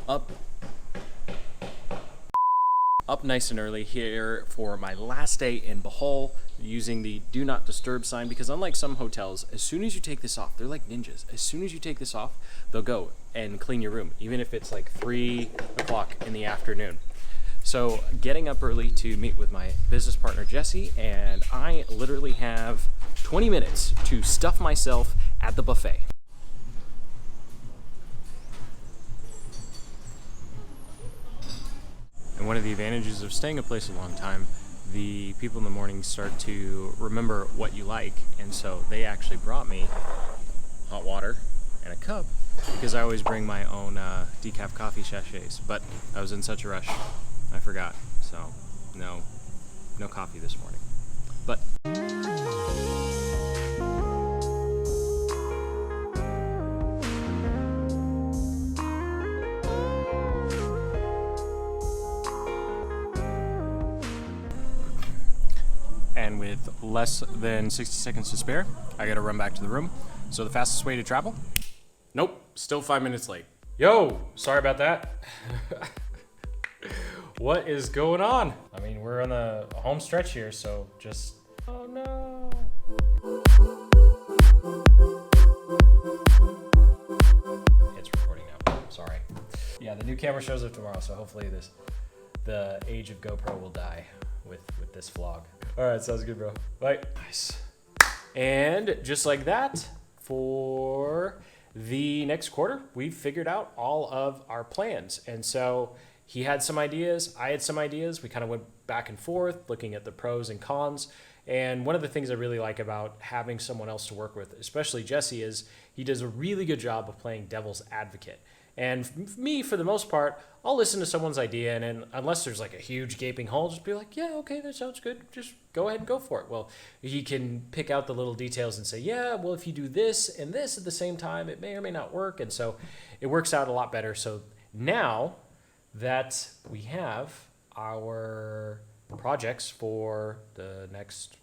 up nice and early here for my last day in Bohol, using the do not disturb sign, because unlike some hotels, as soon as you take this off, they're like ninjas. As soon as you take this off, they'll go and clean your room, even if it's like 3 o'clock in the afternoon. So getting up early to meet with my business partner, Jesse, and I literally have 20 minutes to stuff myself at the buffet. And one of the advantages of staying a place a long time, the people in the morning start to remember what you like, and so they actually brought me hot water and a cup, because I always bring my own decaf coffee sachets, but I was in such a rush, I forgot, so no coffee this morning. But and with less than 60 seconds to spare, I gotta run back to the room. So the fastest way to travel? Nope, still 5 minutes late. Yo, sorry about that. What is going on? I mean, we're on the home stretch here, so just, oh no. It's recording now, sorry. Yeah, the new camera shows up tomorrow, so hopefully the age of GoPro will die with this vlog. All right, sounds good, bro. Bye. Nice. And just like that, for the next quarter, we've figured out all of our plans. And so he had some ideas, I had some ideas. We kind of went back and forth, looking at the pros and cons. And one of the things I really like about having someone else to work with, especially Jesse, is he does a really good job of playing devil's advocate. And me, for the most part, I'll listen to someone's idea, and then unless there's like a huge gaping hole, just be like, yeah, okay, that sounds good. Just go ahead and go for it. Well, he can pick out the little details and say, yeah, well, if you do this and this at the same time, it may or may not work. And so it works out a lot better. So now that we have our projects for the next,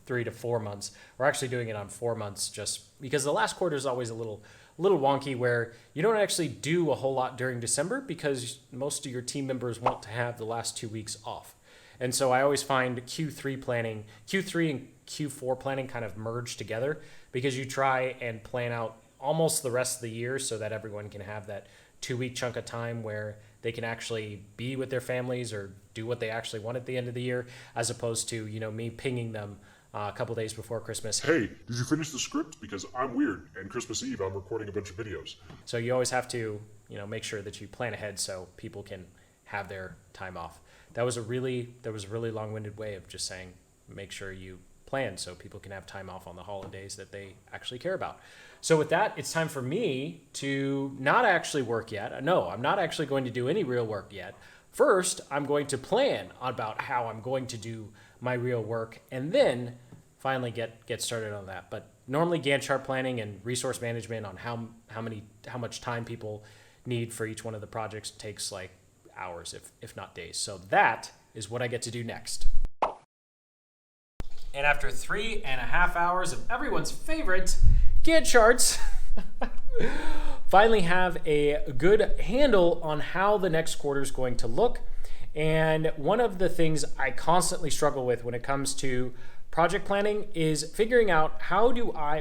3 to 4 months, we're actually doing it on 4 months, just because the last quarter is always a little wonky, where you don't actually do a whole lot during December because most of your team members want to have the last 2 weeks off. And so I always find Q3 and Q4 planning kind of merge together, because you try and plan out almost the rest of the year so that everyone can have that 2-week chunk of time where they can actually be with their families or do what they actually want at the end of the year, as opposed to, me pinging them a couple days before Christmas. Hey, did you finish the script? Because I'm weird, and Christmas Eve I'm recording a bunch of videos. So you always have to, make sure that you plan ahead so people can have their time off. That was a really long-winded way of just saying, make sure you plan so people can have time off on the holidays that they actually care about. So with that, it's time for me to not actually work yet. No, I'm not actually going to do any real work yet. First, I'm going to plan about how I'm going to do my real work, and then finally get started on that. But normally Gantt chart planning and resource management on how much time people need for each one of the projects takes like hours, if not days. So that is what I get to do next. And after 3.5 hours of everyone's favorite Gantt charts, finally have a good handle on how the next quarter is going to look. And one of the things I constantly struggle with when it comes to project planning is figuring out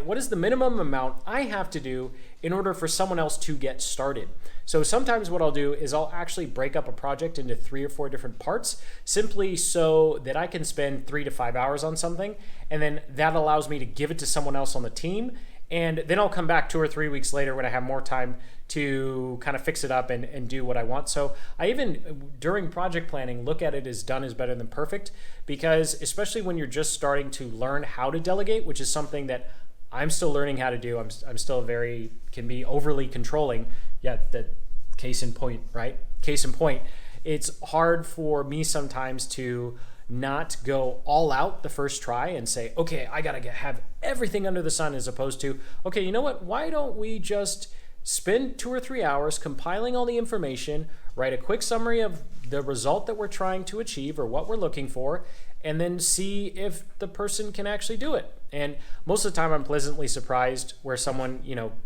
what is the minimum amount I have to do in order for someone else to get started. So sometimes what I'll do is I'll actually break up a project into 3 or 4 different parts, simply so that I can spend 3 to 5 hours on something, and then that allows me to give it to someone else on the team. And then I'll come back 2 or 3 weeks later when I have more time to kind of fix it up and do what I want. So I even, during project planning, look at it as done is better than perfect, because especially when you're just starting to learn how to delegate, which is something that I'm still learning how to do. I'm still can be overly controlling. Yeah, that case in point, right? Case in point, it's hard for me sometimes to not go all out the first try and say, okay, I gotta have everything under the sun, as opposed to, okay, you know what? Why don't we just spend 2 or 3 hours compiling all the information, write a quick summary of the result that we're trying to achieve or what we're looking for, and then see if the person can actually do it. And most of the time I'm pleasantly surprised where someone,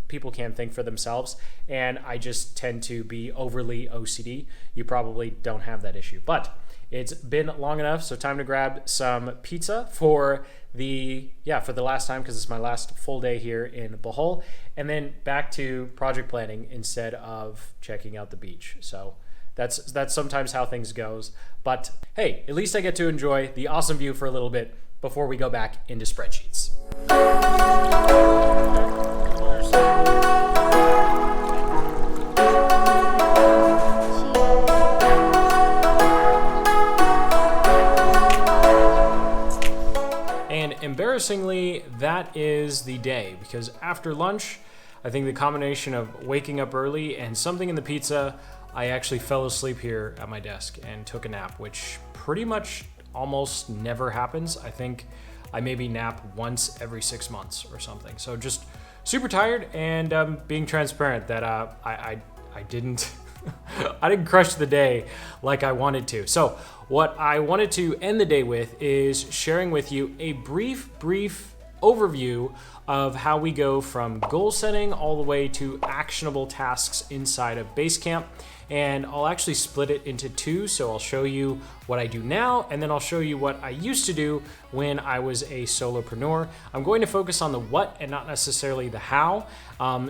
people can't think for themselves, and I just tend to be overly OCD. You probably don't have that issue, but it's been long enough, so time to grab some pizza for the last time, because it's my last full day here in Bohol, and then back to project planning instead of checking out the beach. So that's sometimes how things goes. But hey, at least I get to enjoy the awesome view for a little bit before we go back into spreadsheets. And embarrassingly, that is the day, because after lunch, I think the combination of waking up early and something in the pizza, I actually fell asleep here at my desk and took a nap, which pretty much almost never happens. I think I maybe nap once every 6 months or something. So just super tired, and being transparent that I didn't I didn't crush the day like I wanted to. So what I wanted to end the day with is sharing with you a brief overview of how we go from goal setting all the way to actionable tasks inside of Basecamp. And I'll actually split it into two. So I'll show you what I do now, and then I'll show you what I used to do when I was a solopreneur. I'm going to focus on the what and not necessarily the how.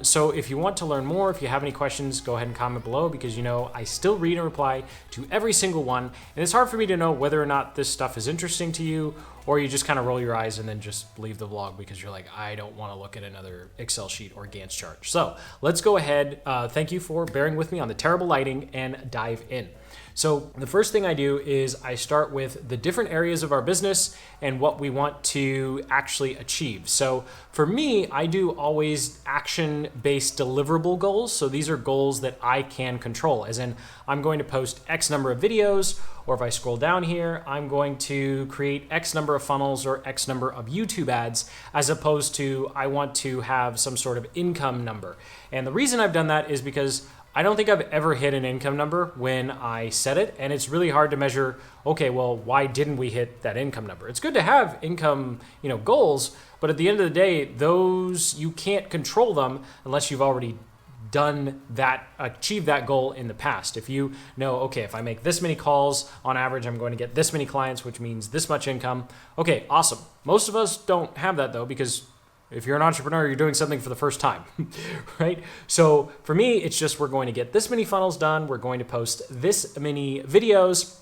So if you want to learn more, if you have any questions, go ahead and comment below, because I still read and reply to every single one. And it's hard for me to know whether or not this stuff is interesting to you, or you just kind of roll your eyes and then just leave the vlog because you're like, I don't want to look at another Excel sheet or Gantt chart. So let's go ahead. Thank you for bearing with me on the terrible lighting, and dive in. So the first thing I do is I start with the different areas of our business and what we want to actually achieve. So for me, I do always action-based deliverable goals. So these are goals that I can control, as in I'm going to post X number of videos, or if I scroll down here, I'm going to create X number of funnels or X number of YouTube ads, as opposed to I want to have some sort of income number. And the reason I've done that is because I don't think I've ever hit an income number when I set it, and it's really hard to measure, okay, well, why didn't we hit that income number? It's good to have income, goals, but at the end of the day, those, you can't control them unless you've already done that, achieved that goal in the past. If you know, okay, if I make this many calls on average, I'm going to get this many clients, which means this much income. Okay, awesome. Most of us don't have that though, because if you're an entrepreneur, you're doing something for the first time, right? So for me, it's just, we're going to get this many funnels done. We're going to post this many videos.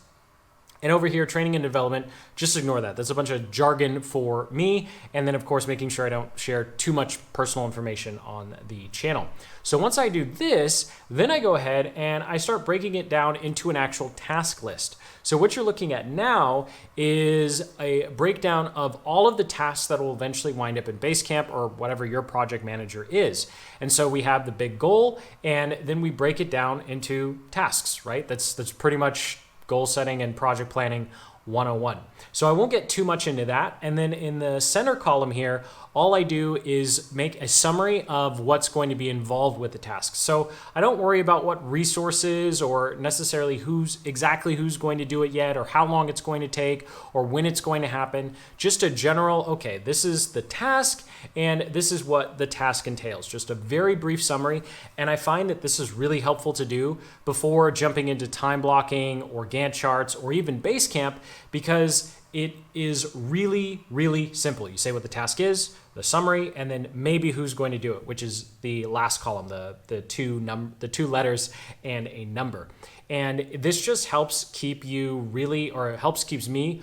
And over here, training and development, just ignore that. That's a bunch of jargon for me. And then of course, making sure I don't share too much personal information on the channel. So once I do this, then I go ahead and I start breaking it down into an actual task list. So what you're looking at now is a breakdown of all of the tasks that will eventually wind up in Basecamp or whatever your project manager is. And so we have the big goal, and then we break it down into tasks, right? That's pretty much goal setting and project planning 101. So I won't get too much into that. And then in the center column here, all I do is make a summary of what's going to be involved with the task. So I don't worry about what resources or necessarily who's going to do it yet, or how long it's going to take, or when it's going to happen. Just a general, okay, this is the task and this is what the task entails. Just a very brief summary. And I find that this is really helpful to do before jumping into time blocking or Gantt charts or even Basecamp, because it is really, really simple. You say what the task is, the summary, and then maybe who's going to do it, which is the last column, the two letters and a number. And this just helps keep you really, or keeps me,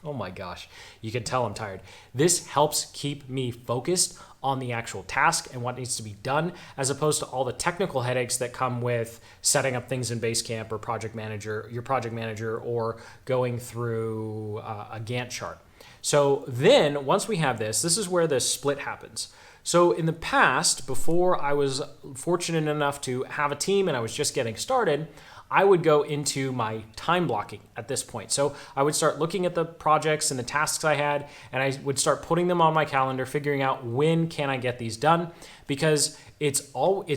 oh my gosh, you can tell I'm tired. This helps keep me focused on the actual task and what needs to be done, as opposed to all the technical headaches that come with setting up things in Basecamp or your project manager, or going through a Gantt chart. So then once we have this is where the split happens. So in the past, before I was fortunate enough to have a team and I was just getting started, I would go into my time blocking at this point. So I would start looking at the projects and the tasks I had, and I would start putting them on my calendar, figuring out when can I get these done, because it's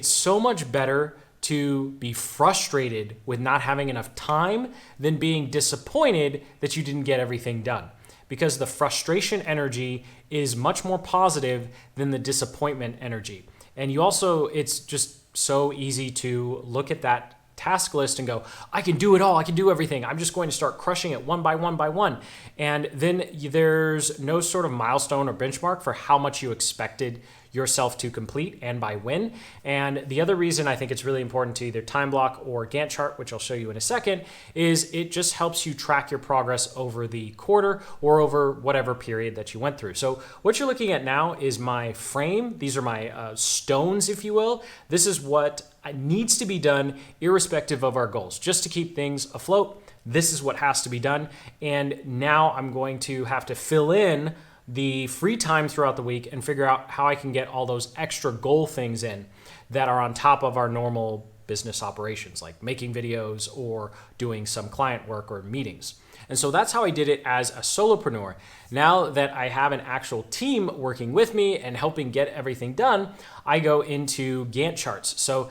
so much better to be frustrated with not having enough time than being disappointed that you didn't get everything done. because the frustration energy is much more positive than the disappointment energy. And you also, it's just so easy to look at that task list and go, I can do it all. I can do everything. I'm just going to start crushing it one by one by one. And then there's no sort of milestone or benchmark for how much you expected yourself to complete and by when. And the other reason I think it's really important to either time block or Gantt chart, which I'll show you in a second, is it just helps you track your progress over the quarter or over whatever period that you went through. So what you're looking at now is my frame. These are my stones, if you will. This is what needs to be done irrespective of our goals, just to keep things afloat. This is what has to be done. And now I'm going to have to fill in the free time throughout the week and figure out how I can get all those extra goal things in that are on top of our normal business operations, like making videos or doing some client work or meetings. And so that's how I did it as a solopreneur. Now that I have an actual team working with me and helping get everything done, I go into Gantt charts. So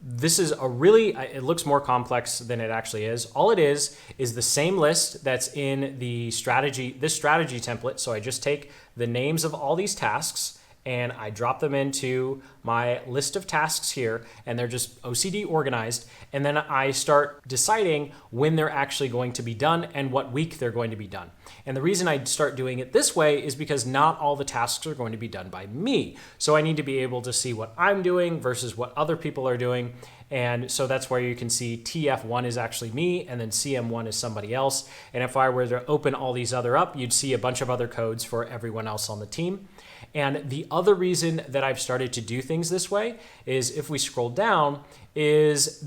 this is a really, it looks more complex than it actually is. All it is the same list that's in the strategy, this strategy template. So I just take the names of all these tasks and I drop them into my list of tasks here, and they're just OCD organized. And then I start deciding when they're actually going to be done and what week they're going to be done. And the reason I start doing it this way is because not all the tasks are going to be done by me. So I need to be able to see what I'm doing versus what other people are doing. And so that's where you can see TF1 is actually me, and then CM1 is somebody else. And if I were to open all these other up, you'd see a bunch of other codes for everyone else on the team. And the other reason that I've started to do things this way is, if we scroll down, is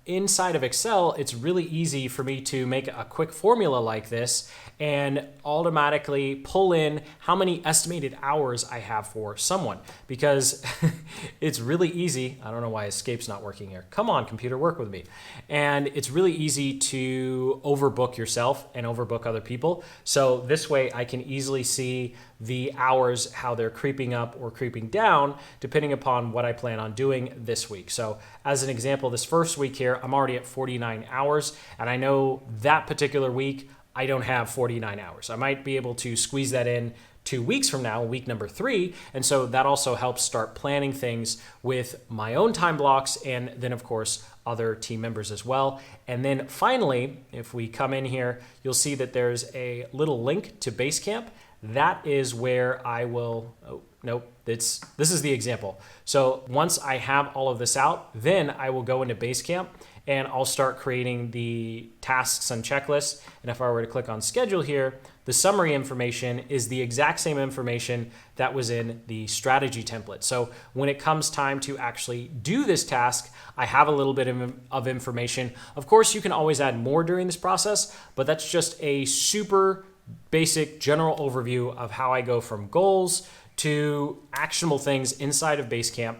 inside of Excel, it's really easy for me to make a quick formula like this and automatically pull in how many estimated hours I have for someone, because it's really easy. I don't know why Escape's not working here. Come on, computer, work with me. And it's really easy to overbook yourself and overbook other people. So this way I can easily see the hours, how they're creeping up or creeping down, depending upon what I plan on doing this week. So as an example, this first week here, I'm already at 49 hours, and I know that particular week, I don't have 49 hours. I might be able to squeeze that in 2 weeks from now, week number 3. And so that also helps start planning things with my own time blocks, and then of course, other team members as well. And then finally, if we come in here, you'll see that there's a little link to Basecamp. That is where I will, oh, nope, this is the example. So once I have all of this out, then I will go into Basecamp and I'll start creating the tasks and checklists. And if I were to click on schedule here, the summary information is the exact same information that was in the strategy template. So when it comes time to actually do this task, I have a little bit of information. Of course, you can always add more during this process, but that's just a super basic general overview of how I go from goals to actionable things inside of Basecamp.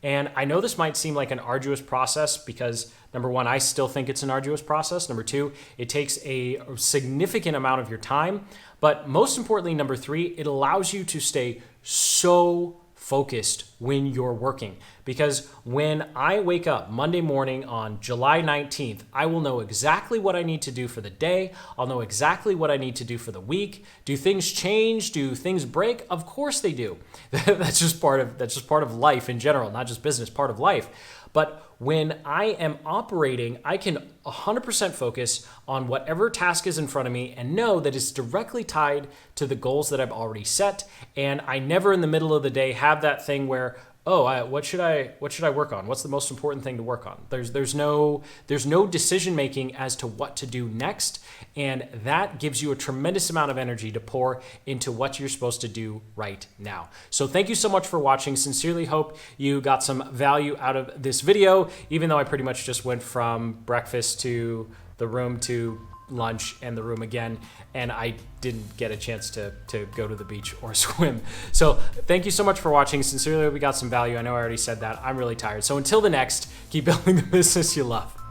And I know this might seem like an arduous process because, number one, I still think it's an arduous process. Number two, it takes a significant amount of your time. But most importantly, number three, it allows you to stay so focused when you're working. Because when I wake up Monday morning on July 19th, I will know exactly what I need to do for the day. I'll know exactly what I need to do for the week. Do things change? Do things break? Of course they do. That's just part of life in general, not just business, part of life. But when I am operating, I can 100% focus on whatever task is in front of me and know that it's directly tied to the goals that I've already set. And I never in the middle of the day have that thing where, oh, what should I work on? What's the most important thing to work on? There's no decision making as to what to do next, and that gives you a tremendous amount of energy to pour into what you're supposed to do right now. So thank you so much for watching. Sincerely hope you got some value out of this video, even though I pretty much just went from breakfast to the room to lunch and the room again, and I didn't get a chance to go to the beach or swim. So thank you so much for watching. Sincerely, we got some value. I know I already said that. I'm really tired. So until the next, keep building the business you love.